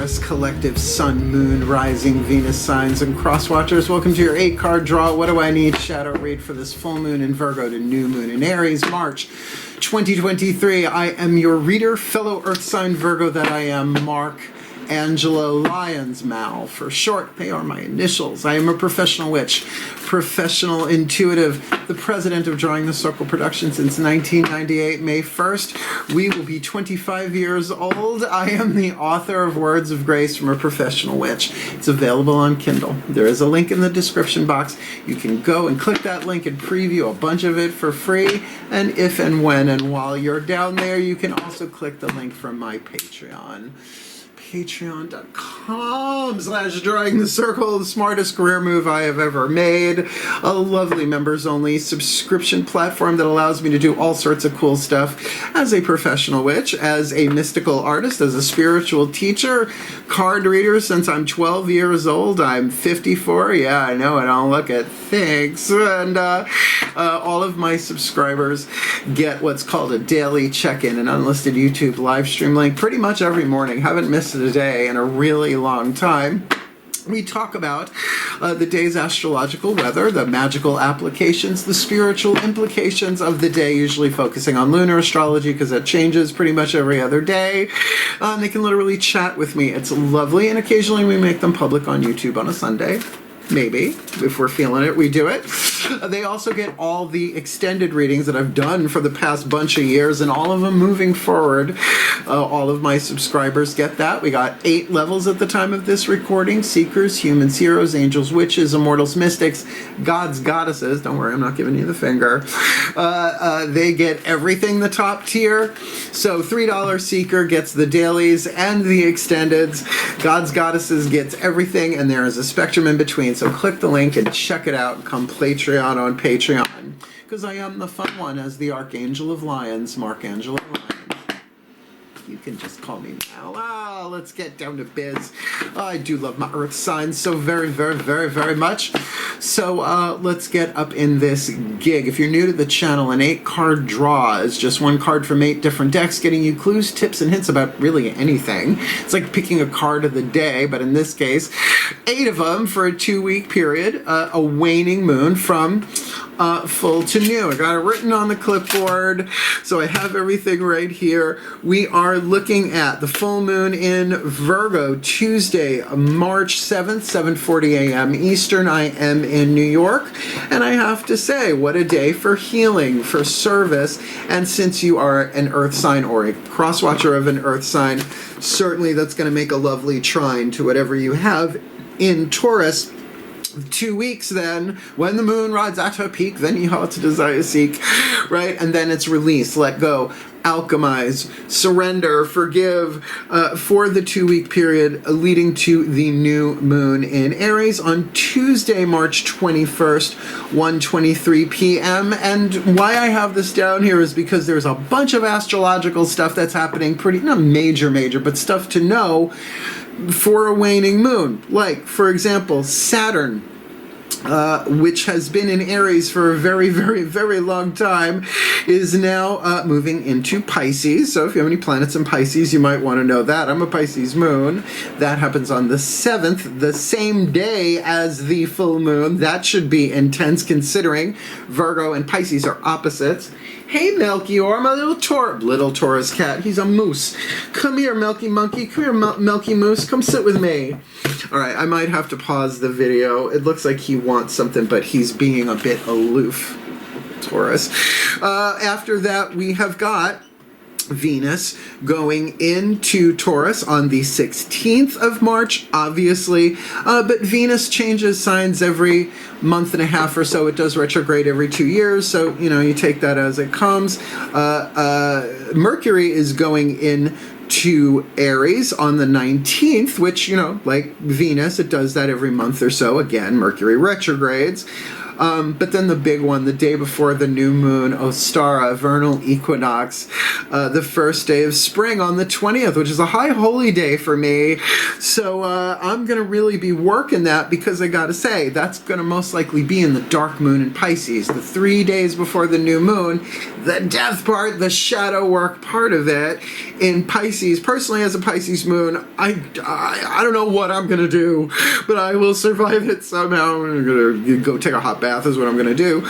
Taurus collective Sun, Moon, Rising, Venus signs, and cross watchers. Welcome to your 8-card draw. What do I need? Shadow read for this full moon in Virgo to new moon in Aries, March 2023. I am your reader, fellow Earth sign Virgo that I am, Mark Angelo, Lyons, Mal for short. They are my initials. I am a professional witch, professional intuitive, the president of Drawing the Circle Production since 1998, May 1st. We will be 25 years old. I am the author of Words of Grace from a Professional Witch. It's available on Kindle. There is a link in the description box. You can go and click that link and preview a bunch of it for free. And if and when and while you're down there, you can also click the link from my Patreon. Patreon.com/Drawing the Circle, the smartest career move I have ever made. A lovely members-only subscription platform that allows me to do all sorts of cool stuff as a professional witch, as a mystical artist, as a spiritual teacher, card reader since I'm 12 years old. I'm 54. Yeah, I know, I don't look it. Thanks. And all of my subscribers get what's called a daily check-in, an unlisted YouTube live stream link pretty much every morning. Haven't missed it a day in a really long time. We talk about the day's astrological weather, the magical applications, the spiritual implications of the day, usually focusing on lunar astrology because that changes pretty much every other day. They can literally chat with me. It's lovely, and occasionally we make them public on YouTube on a Sunday. Maybe, if we're feeling it, we do it. They also get all the extended readings that I've done for the past bunch of years, and all of them moving forward. All of my subscribers get that. We got 8 levels at the time of this recording: Seekers, Humans, Heroes, Angels, Witches, Immortals, Mystics, Gods, Goddesses. Don't worry, I'm not giving you the finger. They get everything the top tier. So $3 Seeker gets the dailies and the extendeds. Gods, Goddesses gets everything, and there is a spectrum in between. So click the link and check it out. Come Patreon on Patreon. Because I am the fun one as the Archangel of Lyons, Mark Angelo Lyons. You can just call me Mal. Let's get down to biz. I do love my earth signs so very, very, very, very much. So let's get up in this gig. If you're new to the channel, an 8-card draw is just one card from 8 different decks, getting you clues, tips, and hints about really anything. It's like picking a card of the day, but in this case, 8 of them for a 2-week period. A waning moon from full to new. I got it written on the clipboard, so I have everything right here. We are looking at the full moon in Virgo, Tuesday, March 7th, 7:40 a.m. Eastern. I am in New York, and I have to say, what a day for healing, for service, and since you are an earth sign or a cross-watcher of an earth sign, certainly that's going to make a lovely trine to whatever you have in Taurus. 2 weeks then, when the moon rides at her peak, then you heart to desire seek, right? And then it's release, let go, alchemize, surrender, forgive, for the 2-week period leading to the new moon in Aries on Tuesday, March 21st, 1:23 p.m. And why I have this down here is because there's a bunch of astrological stuff that's happening, pretty, not major, but stuff to know for a waning moon. Like, for example, Saturn, which has been in Aries for a very, very, very long time, is now moving into Pisces. So if you have any planets in Pisces, you might want to know that. I'm a Pisces moon. That happens on the 7th, the same day as the full moon. That should be intense considering Virgo and Pisces are opposites. Hey, Melchior, my little Taurus cat. He's a moose. Come here, Melky Monkey. Come here, Melky Moose. Come sit with me. All right, I might have to pause the video. It looks like he wants something, but he's being a bit aloof, Taurus. After that, we have got Venus going into Taurus on the 16th of March, obviously, but Venus changes signs every month and a half or so. It does retrograde every 2 years, so, you know, you take that as it comes. Mercury is going in to Aries on the 19th, which, you know, like Venus, it does that every month or so. Again, Mercury retrogrades. But then the big one, the day before the new moon, Ostara, vernal equinox, the first day of spring on the 20th, which is a high holy day for me. So I'm going to really be working that, because I got to say, that's going to most likely be in the dark moon in Pisces, the 3 days before the new moon, the death part, the shadow work part of it in Pisces. Personally, as a Pisces moon, I don't know what I'm going to do, but I will survive it somehow. I'm going to go take a hot bath is what I'm going to do,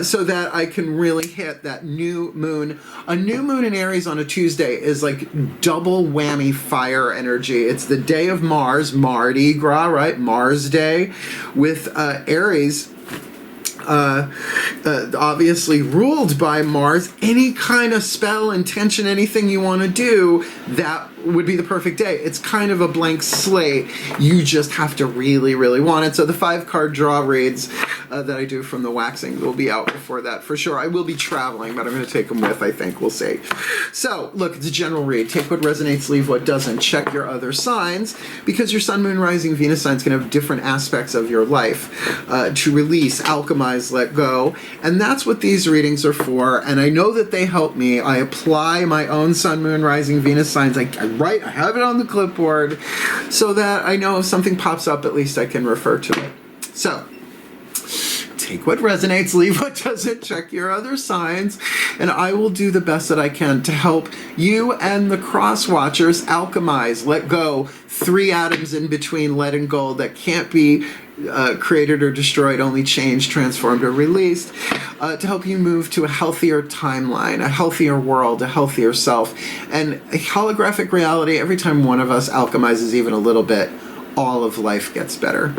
so that I can really hit that new moon. A new moon in Aries on a Tuesday is like double whammy fire energy. It's the day of Mars, Mardi Gras, right? Mars Day, with Aries obviously ruled by Mars. Any kind of spell, intention, anything you want to do, that would be the perfect day. It's kind of a blank slate. You just have to really, really want it. So the 5-card draw reads that I do from the waxing will be out before that for sure. I will be traveling, but I'm going to take them with, I think. We'll see. So, look, it's a general read. Take what resonates, leave what doesn't. Check your other signs, because your Sun, Moon, Rising, Venus signs can have different aspects of your life to release, alchemize, let go. And that's what these readings are for. And I know that they help me. I apply my own Sun, Moon, Rising, Venus signs. I have it on the clipboard so that I know if something pops up, at least I can refer to it. So, take what resonates, leave what doesn't, check your other signs, and I will do the best that I can to help you and the cross watchers alchemize, let go, 3 atoms in between lead and gold that can't be created or destroyed, only changed, transformed, or released, to help you move to a healthier timeline, a healthier world, a healthier self. And a holographic reality, every time one of us alchemizes even a little bit, all of life gets better.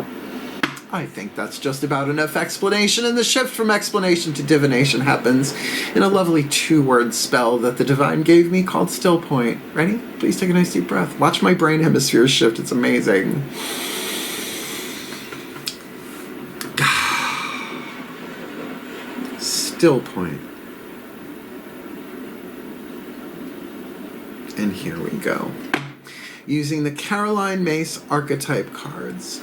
I think that's just about enough explanation, and the shift from explanation to divination happens in a lovely 2-word spell that the divine gave me called Still Point. Ready? Please take a nice deep breath. Watch my brain hemispheres shift. It's amazing. Still Point. And here we go. Using the Caroline Myss archetype cards,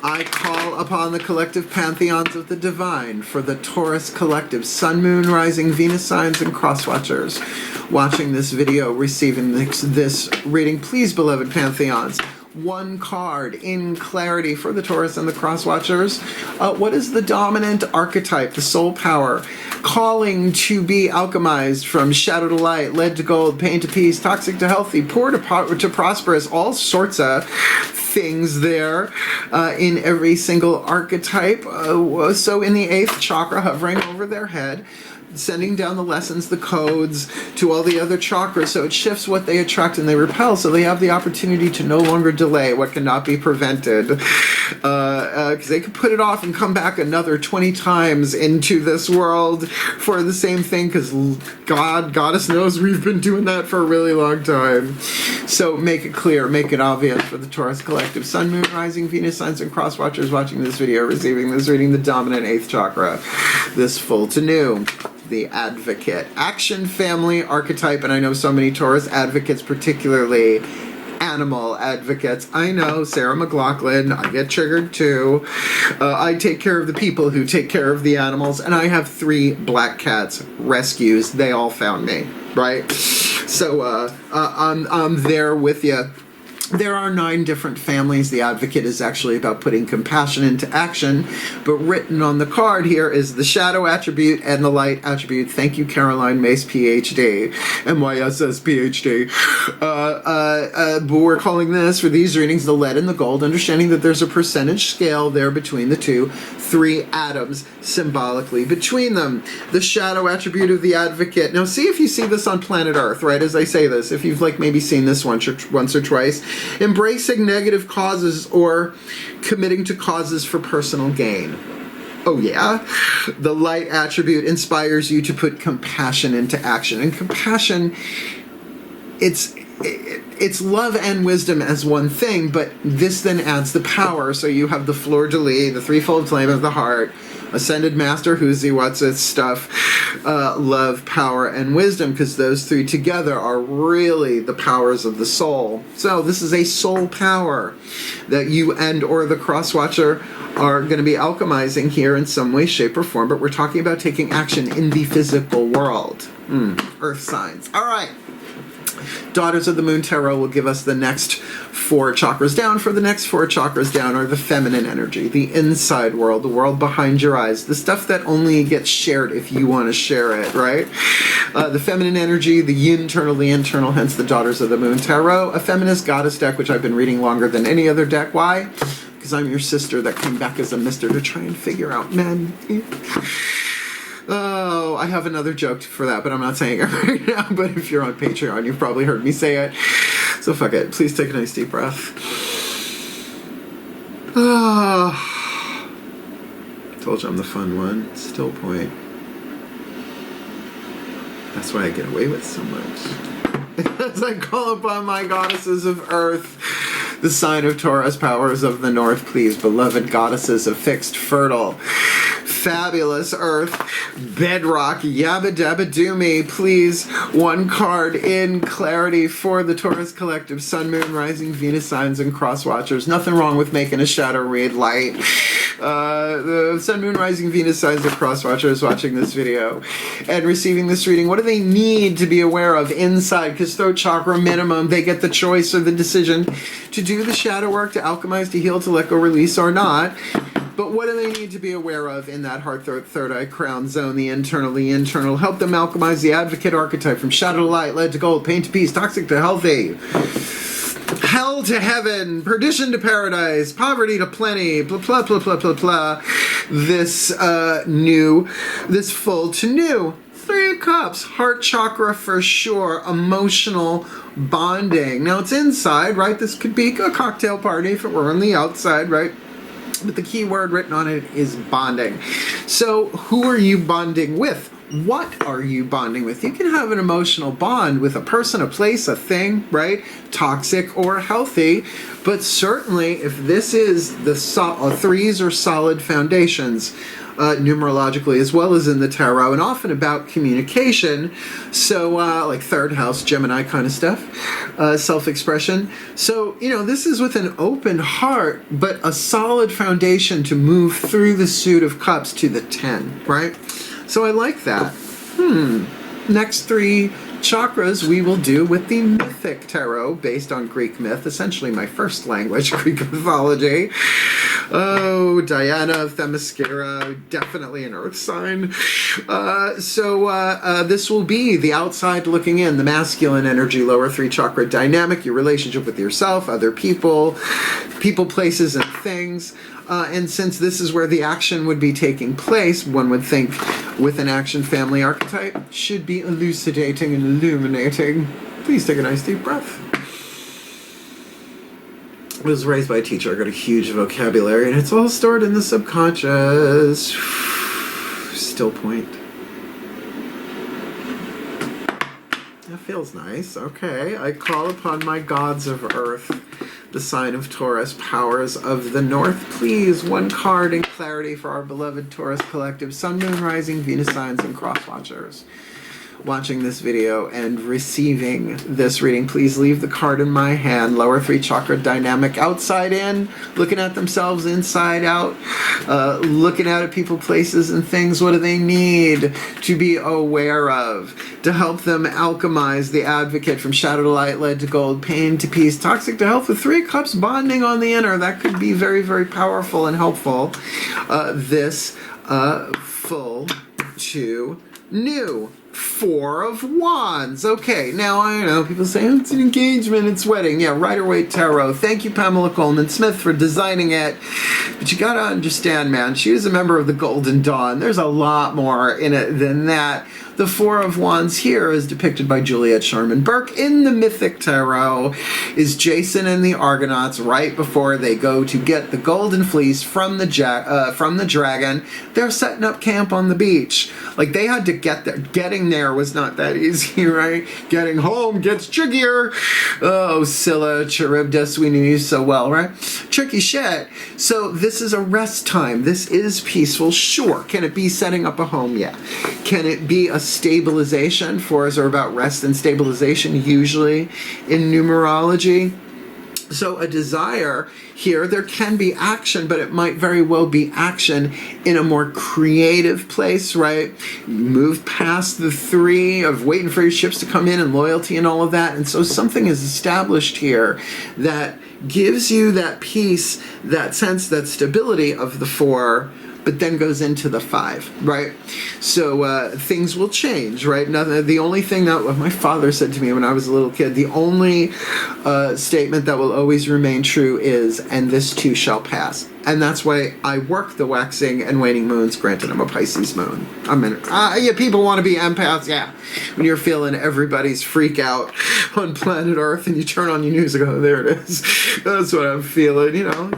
I call upon the collective pantheons of the divine for the Taurus collective, Sun, Moon, Rising, Venus signs, and cross watchers watching this video, receiving this reading. Please, beloved pantheons, 1 card in clarity for the Taurus and the cross watchers. What is the dominant archetype, the soul power, calling to be alchemized from shadow to light, lead to gold, pain to peace, toxic to healthy, poor to prosperous, all sorts of things there in every single archetype. So in the 8th chakra, hovering over their head, sending down the lessons, the codes to all the other chakras, so it shifts what they attract and they repel, so they have the opportunity to no longer delay what cannot be prevented, because they could put it off and come back another 20 times into this world for the same thing, because Goddess knows we've been doing that for a really long time. So make it clear, make it obvious for the Taurus collective, Sun, Moon, Rising, Venus signs, and cross watchers watching this video, receiving this reading, the dominant 8th chakra, this full to new. The Advocate, action family archetype, and I know so many Taurus advocates, particularly animal advocates. I know, Sarah McLachlan, I get triggered too. I take care of the people who take care of the animals, and I have 3 black cats, rescues. They all found me, right? So I'm there with you. There are 9 different families. The Advocate is actually about putting compassion into action, but written on the card here is the shadow attribute and the light attribute. Thank you, Caroline Myss, PhD, MYSS, PhD. But we're calling this, for these readings, the lead and the gold, understanding that there's a percentage scale there between the two, 3 atoms symbolically between them. The shadow attribute of the Advocate. Now, see if you see this on planet Earth, right, as I say this, if you've maybe seen this once or twice. Embracing negative causes or committing to causes for personal gain. Oh yeah? The light attribute inspires you to put compassion into action. And compassion, it's love and wisdom as one thing, but this then adds the power. So you have the fleur de lis, the threefold flame of the heart, Ascended Master, who's the what's it stuff, love, power, and wisdom, because those three together are really the powers of the soul. So this is a soul power that you and or the cross-watcher are going to be alchemizing here in some way, shape, or form, but we're talking about taking action in the physical world. Earth signs. All right. Daughters of the Moon Tarot will give us the next 4 chakras down. For the next 4 chakras down are the feminine energy, the inside world, the world behind your eyes, the stuff that only gets shared if you want to share it, right? The feminine energy, the internal, hence the Daughters of the Moon Tarot, a feminist goddess deck, which I've been reading longer than any other deck. Why? Because I'm your sister that came back as a mister to try and figure out men. Oh, I have another joke for that, but I'm not saying it right now. But if you're on Patreon, you've probably heard me say it. So fuck it. Please take a nice deep breath. Told you I'm the fun one. Still point. That's why I get away with so much. As I call upon my goddesses of earth, the sign of Taurus, powers of the north, please, beloved goddesses of fixed, fertile, fabulous earth, bedrock, yabba dabba do me, please. 1 card in clarity for the Taurus collective, sun, moon, rising, Venus signs, and cross watchers. Nothing wrong with making a shadow read light. The sun, moon, rising, Venus signs, and cross watchers watching this video and receiving this reading, what do they need to be aware of inside? Because throat chakra minimum, they get the choice or the decision to do the shadow work, to alchemize, to heal, to let go, release, or not. But what do they need to be aware of in that heart, throat, third eye, crown zone, the internal? Help them alchemize the advocate archetype from shadow to light, lead to gold, pain to peace, toxic to healthy, hell to heaven, perdition to paradise, poverty to plenty, blah, blah, blah, blah, blah, blah. This full to new. 3 of Cups, heart chakra for sure, emotional bonding. Now it's inside, right? This could be a cocktail party if it were on the outside, right? But the key word written on it is bonding. So who are you bonding with? What are you bonding with? You can have an emotional bond with a person, a place, a thing, right? Toxic or healthy. But certainly if this is the 3s are solid foundations, numerologically as well as in the tarot, and often about communication. So like 3rd house, Gemini kind of stuff, self-expression. So, this is with an open heart, but a solid foundation to move through the suit of cups to the 10, right? So I like that. Next 3 chakras we will do with the mythic tarot based on Greek myth, essentially my first language, Greek mythology. Oh, Diana of Themyscira, definitely an earth sign. So this will be the outside looking in, the masculine energy, lower 3 chakra dynamic, your relationship with yourself, other people, places, and things. And since this is where the action would be taking place, one would think with an action family archetype, should be elucidating and illuminating. Please take a nice deep breath. I was raised by a teacher. I got a huge vocabulary, and it's all stored in the subconscious. Still point. That feels nice. Okay. I call upon my gods of earth, the sign of Taurus, powers of the north. Please, 1 card in clarity for our beloved Taurus collective, sun, moon, rising, Venus signs, and cross watchers watching this video and receiving this reading. Please leave the card in my hand. Lower 3 chakra dynamic, outside in, looking at themselves inside out, looking at people, places, and things. What do they need to be aware of to help them alchemize the advocate from shadow to light, lead to gold, pain to peace, toxic to health, with 3 cups bonding on the inner? That could be very, very powerful and helpful. This full to new. 4 of Wands. Okay, now I know people say, oh, it's an engagement, it's wedding. Yeah, Rider-Waite Tarot. Thank you, Pamela Coleman-Smith, for designing it. But you gotta understand, man, she was a member of the Golden Dawn. There's a lot more in it than that. The Four of Wands here is depicted by Juliet Sharman Burke in the Mythic Tarot, is Jason and the Argonauts right before they go to get the golden fleece from the dragon. They're setting up camp on the beach. Like, they had to get there. Getting there was not that easy, right? Getting home gets trickier. Oh, Scylla, Charybdis, we knew you so well, right? Tricky shit. So this is a rest time. This is peaceful, sure. Can it be setting up a home? Yeah. Can it be a stabilization? Fours are about rest and stabilization, usually in numerology. So a desire here, there can be action, but it might very well be action in a more creative place, right? Move past the three of waiting for your ships to come in and loyalty and all of that. And so something is established here that gives you that peace, that sense, that stability of the four, but then goes into the five, right? So things will change, right? The only thing that my father said to me when I was a little kid, the only statement that will always remain true is, and this too shall pass. And that's why I work the waxing and waning moons. Granted, I'm a Pisces moon. Yeah, people want to be empaths, yeah. When you're feeling everybody's freak out on planet Earth and you turn on your news and go, there it is. That's what I'm feeling, you know.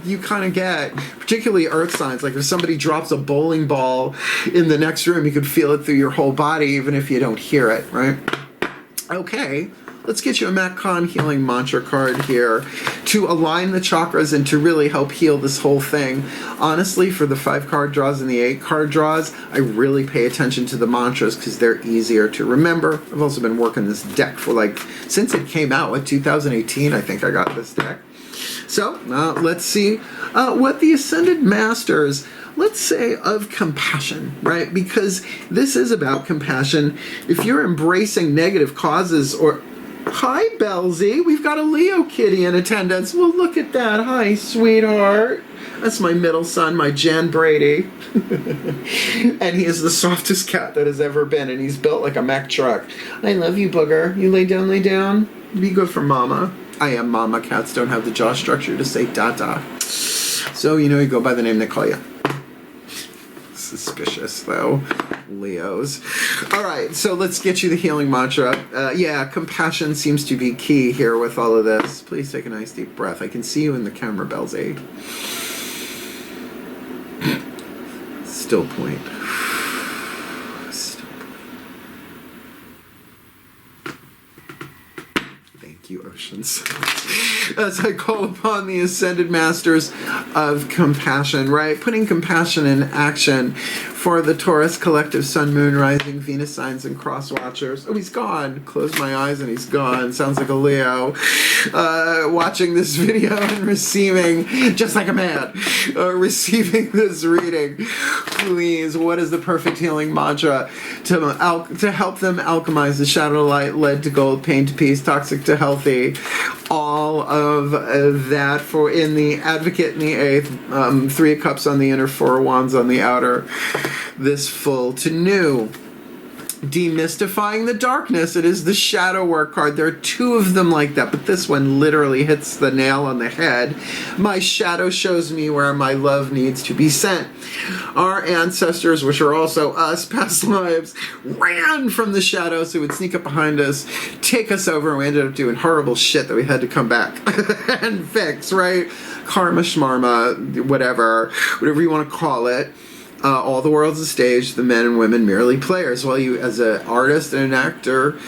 You kind of get, particularly earth signs, like if somebody drops a bowling ball in the next room, you could feel it through your whole body even if you don't hear it, right? Okay. Let's get you a Matt Kahn Healing Mantra card here to align the chakras and to really help heal this whole thing. Honestly, for the 5 card draws and the 8 card draws, I really pay attention to the mantras because they're easier to remember. I've also been working this deck for since it came out, 2018, I think I got this deck. So let's see what the Ascended Masters, let's say, of compassion, right? Because this is about compassion. If you're embracing negative causes or... Hi, Belzy. We've got a Leo kitty in attendance. Well, look at that. Hi, sweetheart. That's my middle son, my Jan Brady. And he is the softest cat that has ever been, and he's built like a Mack truck. I love you, Booger. You lay down, lay down. Be good for Mama. I am Mama. Cats don't have the jaw structure to say Dada. So, you go by the name they call you. Suspicious, though. Leos. All right, so let's get you the healing mantra. Yeah, compassion seems to be key here with all of this. Please take a nice deep breath. I can see you in the camera, Belzy. Still point. Still point. Thank you, oceans. As I call upon the Ascended Masters of compassion, right? Putting compassion in action for the Taurus collective Sun, Moon, Rising, Venus signs, and cross watchers. Oh, he's gone. Close my eyes and he's gone. Sounds like a Leo. Watching this video and receiving, just like a man, receiving this reading. Please, what is the perfect healing mantra to help them alchemize the shadow to light, lead to gold, pain to peace, toxic to healthy? All of that for in the Advocate in the 8th, 3 of Cups on the inner, 4 of Wands on the outer. This full to new. Demystifying the darkness. It is the shadow work card. There are 2 of them like that, but this one literally hits the nail on the head. My shadow shows me where my love needs to be sent. Our ancestors, which are also us, past lives, ran from the shadow so it would sneak up behind us, take us over, and we ended up doing horrible shit that we had to come back and fix, right? Karma, shmarma, whatever you want to call it. All the world's a stage, the men and women merely players. While you, as an artist and an actor,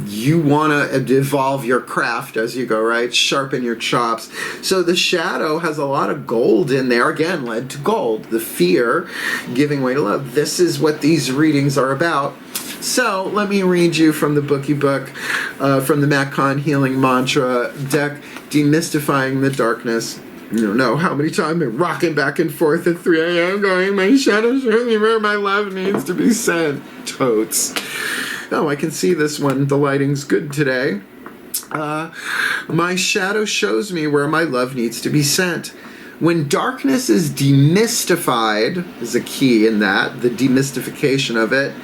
you want to evolve your craft as you go, right? Sharpen your chops. So the shadow has a lot of gold in there. Again, led to gold. The fear, giving way to love. This is what these readings are about. So let me read you from the bookie book, from the Matt Kahn Healing Mantra deck, Demystifying the Darkness. You don't know how many times I've been rocking back and forth at 3 a.m. going, my shadow shows me where my love needs to be sent. Totes. Oh, I can see this one. The lighting's good today. My shadow shows me where my love needs to be sent. When darkness is demystified, is a key in that, the demystification of it,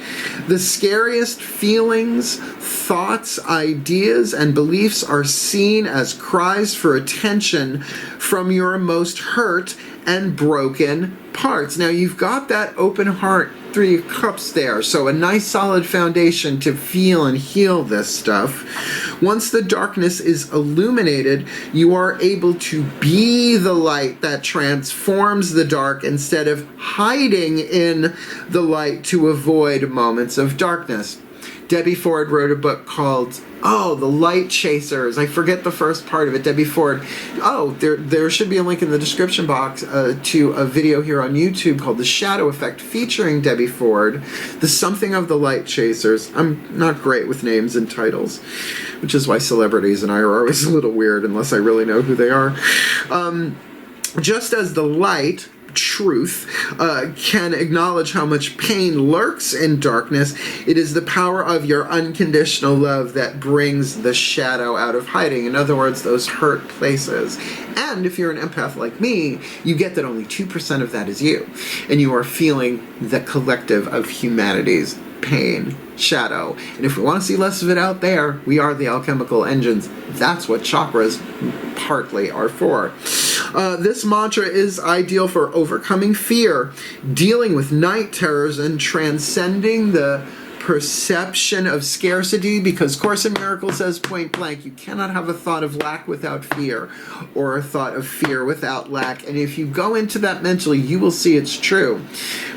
the scariest feelings, thoughts, ideas, and beliefs are seen as cries for attention from your most hurt and broken parts. Now, you've got that open heart Three of Cups there. So a nice solid foundation to feel and heal this stuff. Once the darkness is illuminated, you are able to be the light that transforms the dark instead of hiding in the light to avoid moments of darkness. Debbie Ford wrote a book called, The Light Chasers. I forget the first part of it. Debbie Ford. There should be a link in the description box to a video here on YouTube called The Shadow Effect featuring Debbie Ford. The Something of the Light Chasers. I'm not great with names and titles, which is why celebrities and I are always a little weird unless I really know who they are. Just as the light, truth, can acknowledge how much pain lurks in darkness, it is the power of your unconditional love that brings the shadow out of hiding. In other words, those hurt places. And if you're an empath like me, you get that only 2% of that is you. And you are feeling the collective of humanity's pain, shadow. And if we want to see less of it out there, we are the alchemical engines. That's what chakras partly are for. This mantra is ideal for overcoming fear, dealing with night terrors, and transcending the perception of scarcity, because Course in Miracles says point blank, you cannot have a thought of lack without fear, or a thought of fear without lack. And if you go into that mentally, you will see it's true,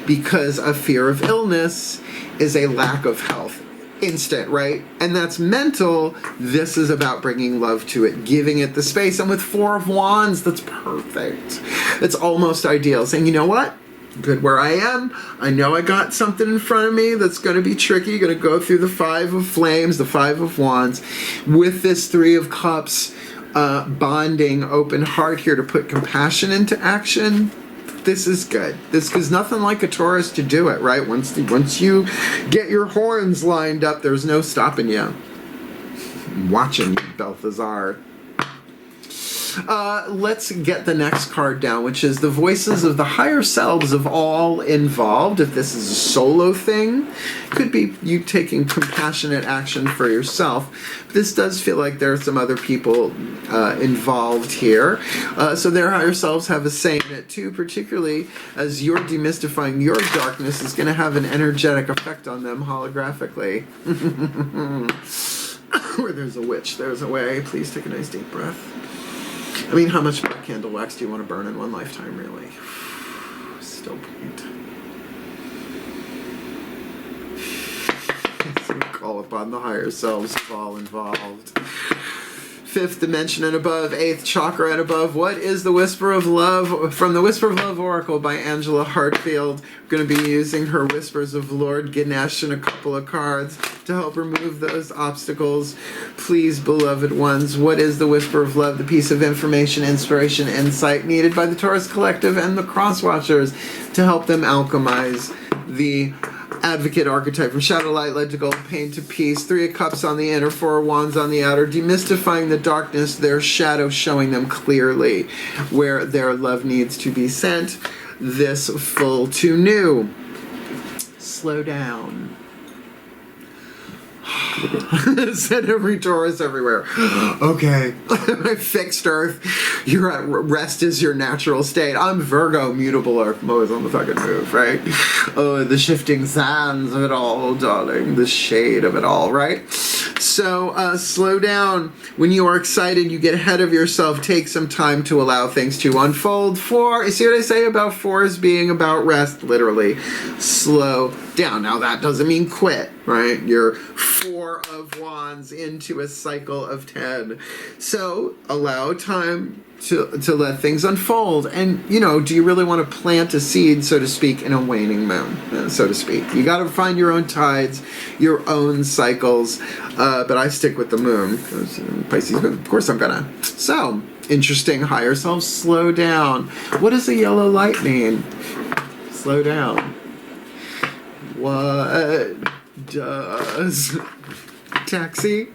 because a fear of illness is a lack of health. Instant, right? And that's mental. This is about bringing love to it, giving it the space. And with Four of Wands, that's perfect. It's almost ideal. Saying, you know what? Good where I am. I know I got something in front of me that's going to be tricky. Going to go through the Five of Flames, the Five of Wands, with this Three of Cups, bonding, open heart here to put compassion into action. This is good. This is nothing like a Taurus to do it, right? Once you get your horns lined up, there's no stopping you. I'm watching you, Balthazar. Let's get the next card down, which is the voices of the higher selves of all involved. If this is a solo thing, could be you taking compassionate action for yourself. This does feel like there are some other people involved here. So their higher selves have a say in it too, particularly as you're demystifying your darkness is going to have an energetic effect on them holographically. Where there's a witch, there's a way. Please take a nice deep breath. I mean, how much black candle wax do you want to burn in one lifetime, really? Still point. So call upon the higher selves of all involved. Fifth dimension and above, eighth chakra and above. What is the Whisper of Love? From the Whisper of Love Oracle by Angelo Hartfield. We're going to be using her Whispers of Lord Ganesh and a couple of cards to help remove those obstacles. Please, beloved ones, what is the Whisper of Love? The piece of information, inspiration, insight needed by the Taurus Collective and the Crosswatchers to help them alchemize the Advocate archetype from shadow light led to gold, pain to peace. Three of Cups on the inner, Four of Wands on the outer. Demystifying the darkness, their shadow showing them clearly where their love needs to be sent. This full to new. Slow down. Said every Taurus everywhere. Okay. Fixed Earth. You're at rest is your natural state. I'm Virgo, mutable Earth. I'm always on the fucking move, right? Oh, the shifting sands of it all, darling. The shade of it all, right? So, slow down. When you are excited, you get ahead of yourself. Take some time to allow things to unfold. You see what I say about fours being about rest? Literally. Slow down. Now, that doesn't mean quit, right? You're Four of Wands into a cycle of 10. So, allow time to let things unfold. And, you know, do you really want to plant a seed, so to speak, in a waning moon, so to speak? You got to find your own tides, your own cycles. But I stick with the moon, because Pisces moon. Of course I'm gonna. So, interesting higher self, slow down. What does the yellow light mean? Slow down. What does... Taxi.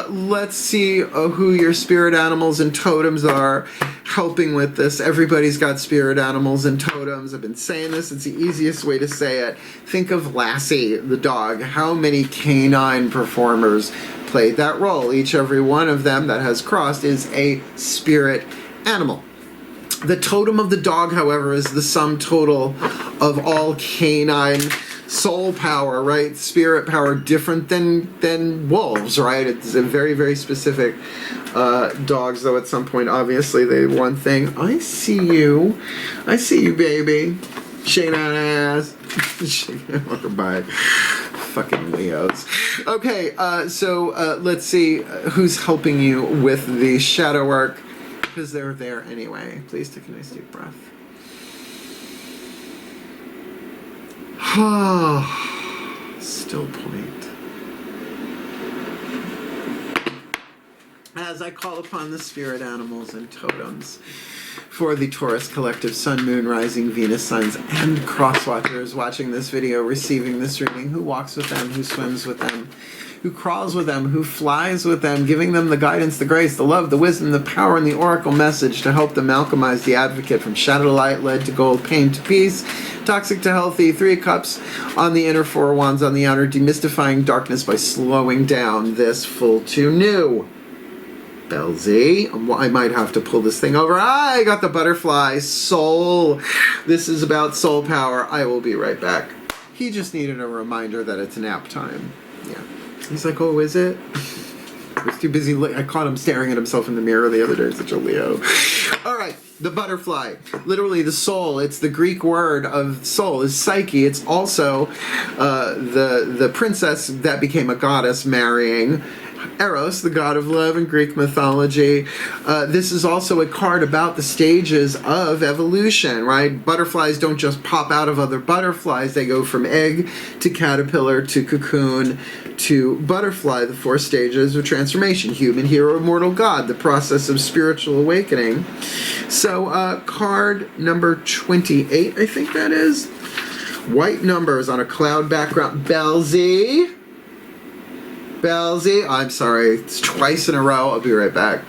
Let's see who your spirit animals and totems are helping with this. Everybody's got spirit animals and totems. I've been saying this. It's the easiest way to say it. Think of Lassie, the dog. How many canine performers played that role? Every one of them that has crossed is a spirit animal. The totem of the dog, however, is the sum total of all canine soul power, right? Spirit power, different than wolves, right? It's a very, very specific dogs, though at some point, obviously, they one thing. I see you, baby. Shake that ass. Bye. Fucking Leos. Okay, so let's see who's helping you with the shadow work, because they're there anyway. Please take a nice deep breath. Still point. As I call upon the spirit animals and totems for the Taurus collective, Sun, Moon, Rising, Venus signs, and crosswatchers watching this video, receiving this reading, who walks with them, who swims with them, who crawls with them, who flies with them, giving them the guidance, the grace, the love, the wisdom, the power, and the oracle message to help them alchemize the advocate from shadow to light, lead to gold, pain to peace, toxic to healthy, 3 of cups on the inner, 4 of wands on the outer, demystifying darkness by slowing down this full to new. Belzy. I might have to pull this thing over. I got the butterfly. Soul. This is about soul power. I will be right back. He just needed a reminder that it's nap time. Yeah. He's like, oh, is it? I was too busy. I caught him staring at himself in the mirror the other day. Such a Leo. All right. The butterfly. Literally the soul. It's the Greek word of soul is psyche. It's also the princess that became a goddess marrying Eros, the god of love in Greek mythology. This is also a card about the stages of evolution, right? Butterflies don't just pop out of other butterflies. They go from egg to caterpillar to cocoon to butterfly, the 4 stages of transformation. Human, hero, immortal, god, the process of spiritual awakening. So card number 28, I think that is. White numbers on a cloud background. Belzy. I'm sorry, it's twice in a row. I'll be right back.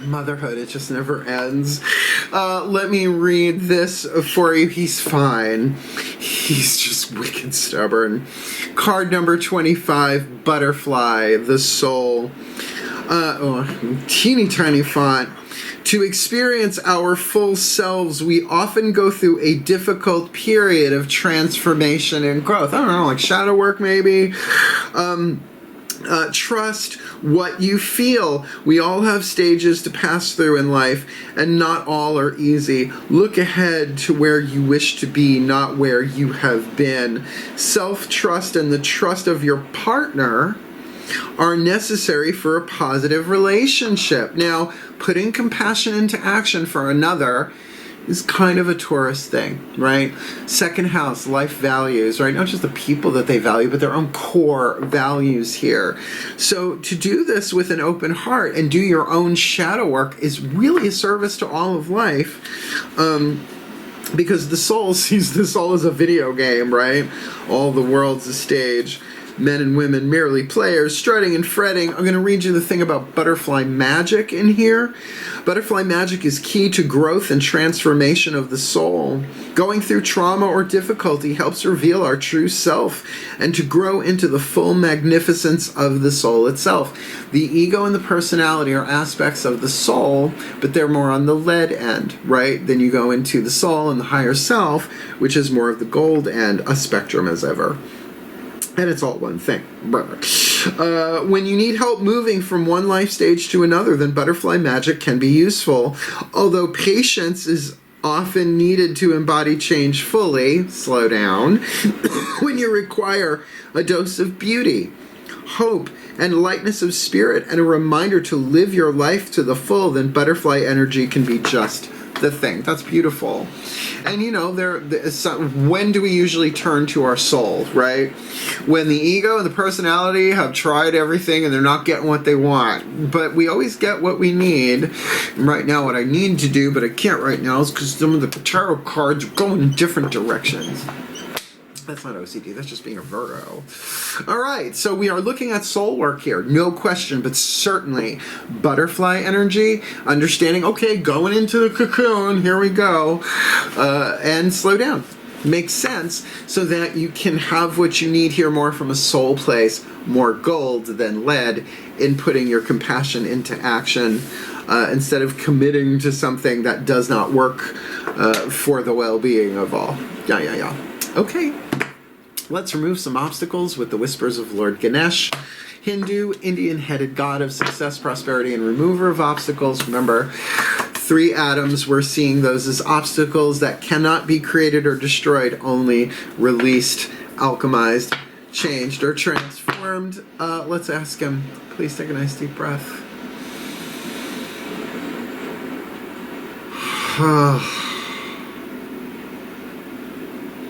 Motherhood, it just never ends. Let me read this for you. He's fine. He's just wicked stubborn. Card number 25, Butterfly, the soul. Teeny tiny font. To experience our full selves, we often go through a difficult period of transformation and growth. I don't know, like shadow work maybe? Trust what you feel. We all have stages to pass through in life, and not all are easy. Look ahead to where you wish to be, not where you have been. Self-trust and the trust of your partner are necessary for a positive relationship. Now, putting compassion into action for another is kind of a Taurus thing, right? Second house, life values, right? Not just the people that they value, but their own core values here. So to do this with an open heart and do your own shadow work is really a service to all of life, because the soul sees this all as a video game, right? All the world's a stage. Men and women merely players, strutting and fretting. I'm going to read you the thing about butterfly magic in here. Butterfly magic is key to growth and transformation of the soul. Going through trauma or difficulty helps reveal our true self and to grow into the full magnificence of the soul itself. The ego and the personality are aspects of the soul, but they're more on the lead end, right? Then you go into the soul and the higher self, which is more of the gold end, a spectrum as ever. And it's all one thing. When you need help moving from one life stage to another, then butterfly magic can be useful. Although patience is often needed to embody change fully, slow down, when you require a dose of beauty, hope, and lightness of spirit, and a reminder to live your life to the full, then butterfly energy can be just the thing. That's beautiful. And you know, when do we usually turn to our soul, right? When the ego and the personality have tried everything and they're not getting what they want. But we always get what we need. And right now, what I need to do, but I can't right now, is because some of the tarot cards are going in different directions. That's not OCD, that's just being a Virgo. All right, so we are looking at soul work here, no question, but certainly butterfly energy, understanding, okay, going into the cocoon, here we go, and slow down. makes sense, so that you can have what you need here more from a soul place, more gold than lead, in putting your compassion into action instead of committing to something that does not work for the well-being of all. Yeah. Okay, let's remove some obstacles with the whispers of Lord Ganesh, Hindu, Indian-headed god of success, prosperity, and remover of obstacles. Remember, 3 atoms, we're seeing those as obstacles that cannot be created or destroyed, only released, alchemized, changed, or transformed. Let's ask him. Please take a nice deep breath.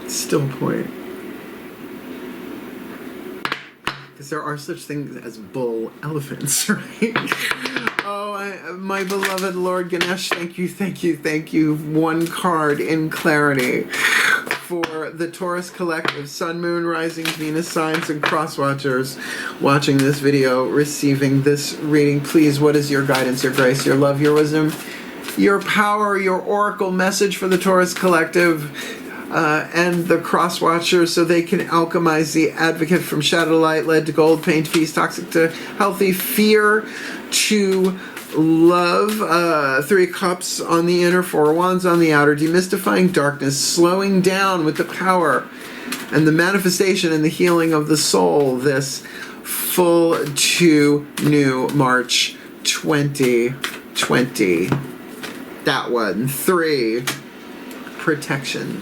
Still point. Because there are such things as bull elephants, right? Oh, my beloved Lord Ganesh, thank you. 1 card in clarity for the Taurus Collective, Sun, Moon, Rising, Venus signs, and cross watchers watching this video, receiving this reading. Please, what is your guidance, your grace, your love, your wisdom, your power, your oracle message for the Taurus Collective and the cross watchers, so they can alchemize the advocate from shadow to light, lead to gold, pain to peace, toxic to healthy, fear to love, 3 cups on the inner, 4 wands on the outer, demystifying darkness, slowing down with the power and the manifestation and the healing of the soul, this full to new March 2020. That one. 3, protection.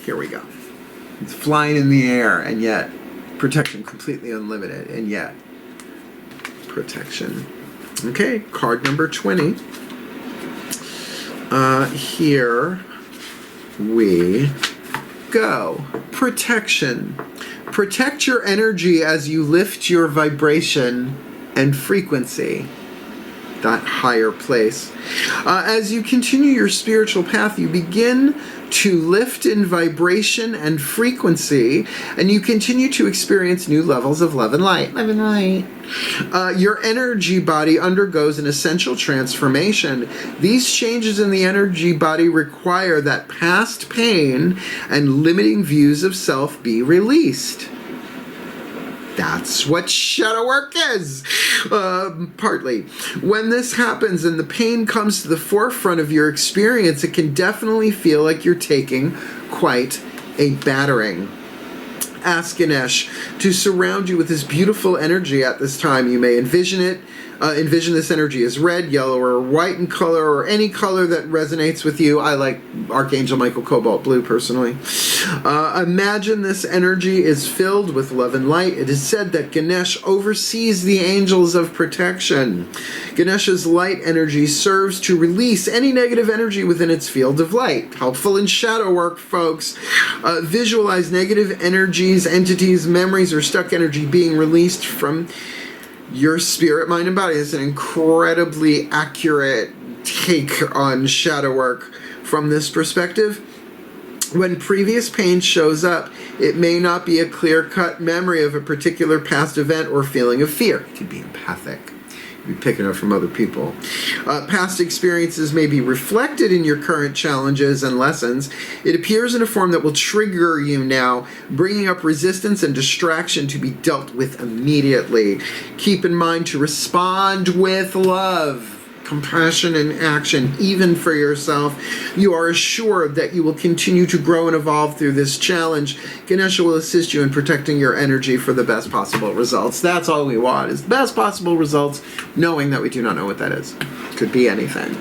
Here we go. It's flying in the air, and yet protection completely unlimited, and yet protection. Okay, card number 20. Here we go. Protection. Protect your energy as you lift your vibration and frequency. That higher place. As you continue your spiritual path, you begin to lift in vibration and frequency, and you continue to experience new levels of love and light. Love and light. Your energy body undergoes an essential transformation. These changes in the energy body require that past pain and limiting views of self be released. That's what shadow work is, partly. When this happens and the pain comes to the forefront of your experience, it can definitely feel like you're taking quite a battering. Ask Ganesh to surround you with his beautiful energy at this time. You may envision it. Envision this energy as red, yellow, or white in color, or any color that resonates with you. I like Archangel Michael Cobalt Blue, personally. Imagine this energy is filled with love and light. It is said that Ganesh oversees the angels of protection. Ganesh's light energy serves to release any negative energy within its field of light. Helpful in shadow work, folks. Visualize negative energies, entities, memories, or stuck energy being released from your spirit, mind, and body. It's an incredibly accurate take on shadow work from this perspective. When previous pain shows up, it may not be a clear-cut memory of a particular past event or feeling of fear. It can be empathic. Be picking up from other people. Past experiences may be reflected in your current challenges and lessons. It appears in a form that will trigger you now, bringing up resistance and distraction to be dealt with immediately. Keep in mind to respond with love, compassion, and action, even for yourself. You are assured that you will continue to grow and evolve through this challenge. Ganesha will assist you in protecting your energy for the best possible results. That's all we want, is the best possible results, knowing that we do not know what that is. Could be anything.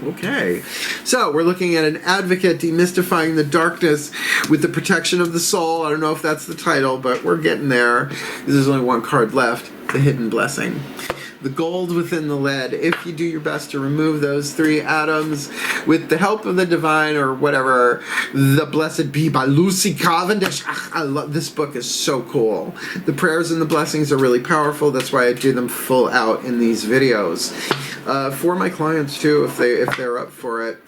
Okay, so we're looking at an advocate demystifying the darkness with the protection of the soul. I don't know if that's the title, but we're getting there. There's only 1 card left, the hidden blessing. The gold within the lead. If you do your best to remove those 3 atoms with the help of the divine or whatever, the blessed be by Lucy Cavendish. I love this book. Is so cool. The prayers and the blessings are really powerful. That's why I do them full out in these videos. For my clients too, if they're up for it.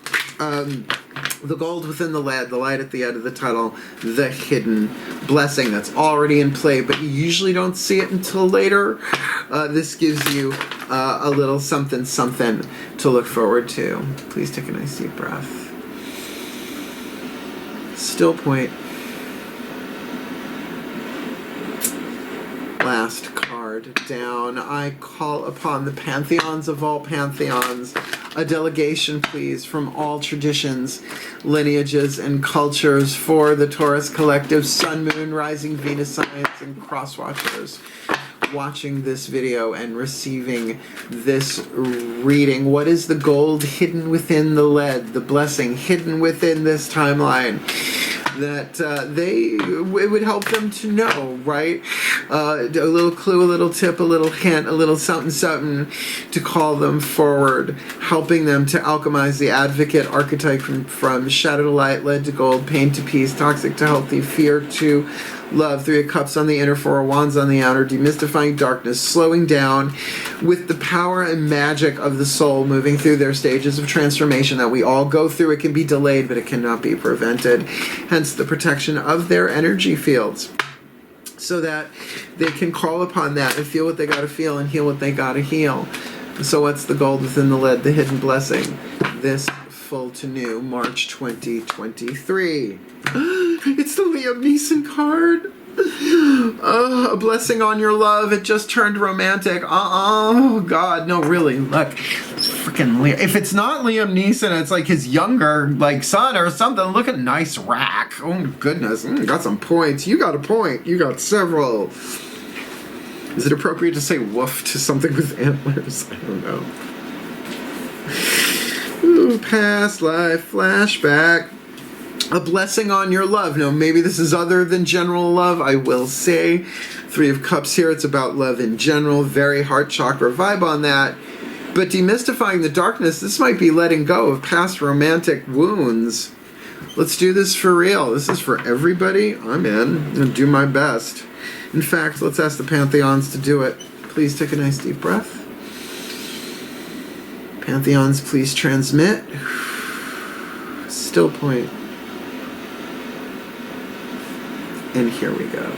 The gold within the lead, the light at the end of the tunnel, the hidden blessing that's already in play, but you usually don't see it until later. This gives you a little something to look forward to. Please take a nice deep breath. Still point. Last card down. I call upon the pantheons of all pantheons. A delegation, please, from all traditions, lineages, and cultures for the Taurus Collective, Sun, Moon, Rising, Venus, Science, and Cross-Watchers watching this video and receiving this reading. What is the gold hidden within the lead, the blessing hidden within this timeline that it would help them to know, right? A little clue, a little tip, a little hint, a little something to call them forward, helping them to alchemize the advocate archetype from shadow to light, lead to gold, pain to peace, toxic to healthy, fear to love. 3 of Cups on the inner, 4 of Wands on the outer, demystifying darkness, slowing down with the power and magic of the soul, moving through their stages of transformation that we all go through. It can be delayed, but it cannot be prevented. Hence the protection of their energy fields, so that they can call upon that and feel what they got to feel and heal what they got to heal. So what's the gold within the lead, the hidden blessing? This full to new, March 2023. It's the Liam Neeson card. A blessing on your love. It just turned romantic. Oh God, no, really. Look, it's freaking Liam. If it's not Liam Neeson, it's like his younger, like, son or something. Look at nice rack. Oh goodness, got some points. You got a point. You got several. Is it appropriate to say woof to something with antlers? I don't know. Ooh, past life flashback. A blessing on your love. Now, maybe this is other than general love, I will say. 3 of Cups here, it's about love in general. Very heart chakra vibe on that. But demystifying the darkness, this might be letting go of past romantic wounds. Let's do this for real. This is for everybody. I'm in. I'm going to do my best. In fact, let's ask the pantheons to do it. Please take a nice deep breath. Pantheons, please transmit. Still point. And here we go.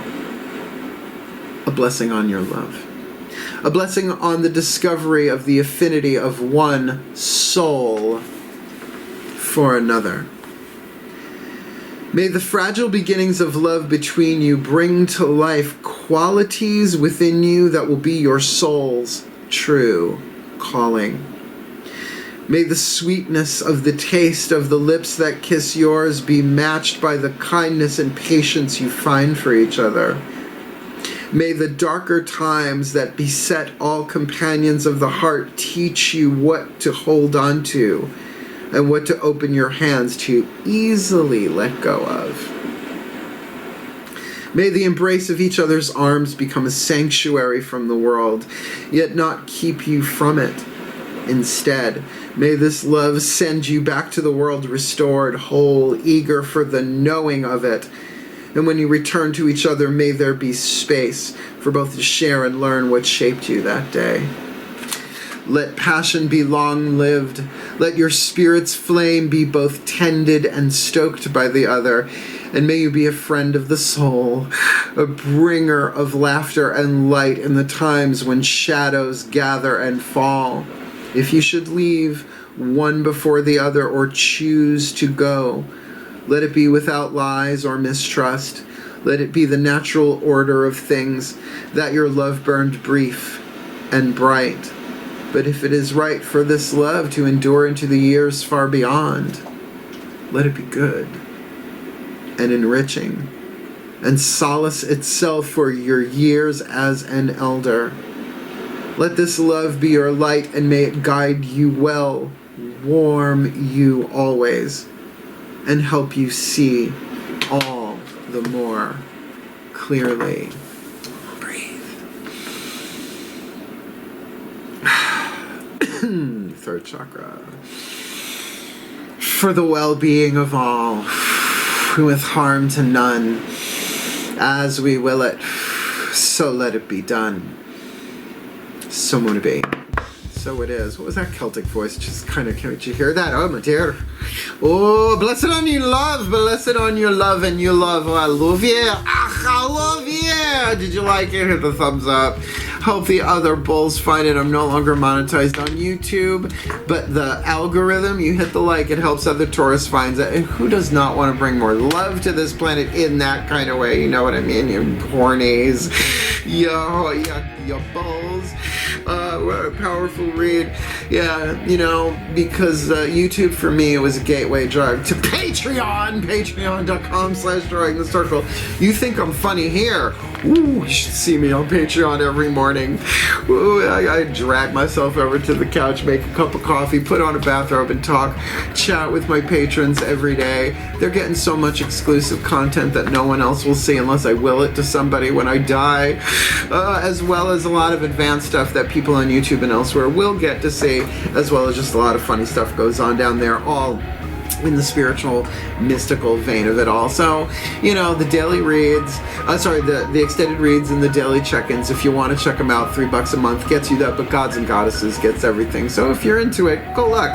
A blessing on your love. A blessing on the discovery of the affinity of one soul for another. May the fragile beginnings of love between you bring to life qualities within you that will be your soul's true calling. May the sweetness of the taste of the lips that kiss yours be matched by the kindness and patience you find for each other. May the darker times that beset all companions of the heart teach you what to hold on to and what to open your hands to easily let go of. May the embrace of each other's arms become a sanctuary from the world, yet not keep you from it. Instead, may this love send you back to the world restored, whole, eager for the knowing of it. And when you return to each other, may there be space for both to share and learn what shaped you that day. Let passion be long-lived. Let your spirit's flame be both tended and stoked by the other. And may you be a friend of the soul, a bringer of laughter and light in the times when shadows gather and fall. If you should leave one before the other or choose to go, let it be without lies or mistrust. Let it be the natural order of things, that your love burned brief and bright. But if it is right for this love to endure into the years far beyond, let it be good and enriching and solace itself for your years as an elder. Let this love be your light, and may it guide you well, warm you always, and help you see all the more clearly. Breathe. Third chakra. For the well-being of all, with harm to none, as we will it, so let it be done. So mote it be. so it is. What was that Celtic voice? Just kind of, can't you hear that? Oh, my dear. Oh, blessed on you, love. Blessed on your love and you love. Oh, I love you. I love you. Did you like it? Hit the thumbs up. Hope the other bulls find it. I'm no longer monetized on YouTube, but the algorithm, you hit the like, it helps other Taurus finds it. And who does not want to bring more love to this planet in that kind of way? You know what I mean? You hornies. Yo, bulls. What a powerful read. Yeah, you know, because YouTube for me, it was a gateway drug to Patreon. Patreon.com/drawing the circle. You think I'm funny here? Ooh, you should see me on Patreon every morning. Ooh, I drag myself over to the couch, make a cup of coffee, put on a bathrobe and talk, chat with my patrons every day. They're getting so much exclusive content that no one else will see unless I will it to somebody when I die, as well as a lot of advanced stuff that people on YouTube and elsewhere will get to see, as well as just a lot of funny stuff goes on down there, all in the spiritual, mystical vein of it all. So, you know, the daily reads, the extended reads and the daily check-ins, if you want to check them out, $3 a month gets you that, but Gods and Goddesses gets everything. So if you're into it, go look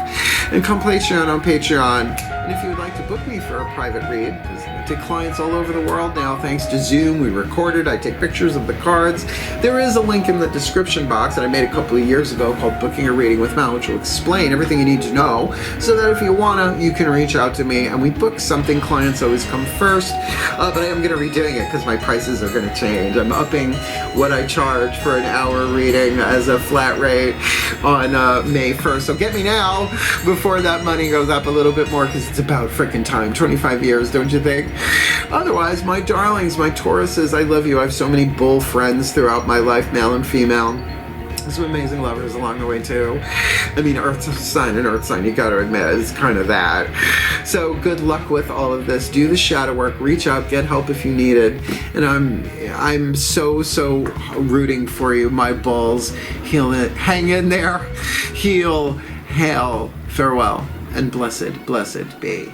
and come Patreon on Patreon. And if you would like to book me for a private read, because I take clients all over the world now, thanks to Zoom, we record it, I take pictures of the cards. There is a link in the description box that I made a couple of years ago called Booking a Reading with Mal, which will explain everything you need to know, so that if you wanna, you can reach out to me and we book something. Clients always come first, but I am gonna be doing it because my prices are gonna change. I'm upping what I charge for an hour reading as a flat rate on May 1st. So get me now before that money goes up a little bit more, because it's about freaking time. 25 years, don't you think? Otherwise, my darlings, my Tauruses, I love you. I have so many bull friends throughout my life, male and female. Some amazing lovers along the way too. I mean, Earth sign and Earth sign, you gotta admit, is kind of that. So good luck with all of this. Do the shadow work, reach out, get help if you need it. And I'm so rooting for you, my bulls. Heal it, hang in there, heal, hail, farewell, and blessed be.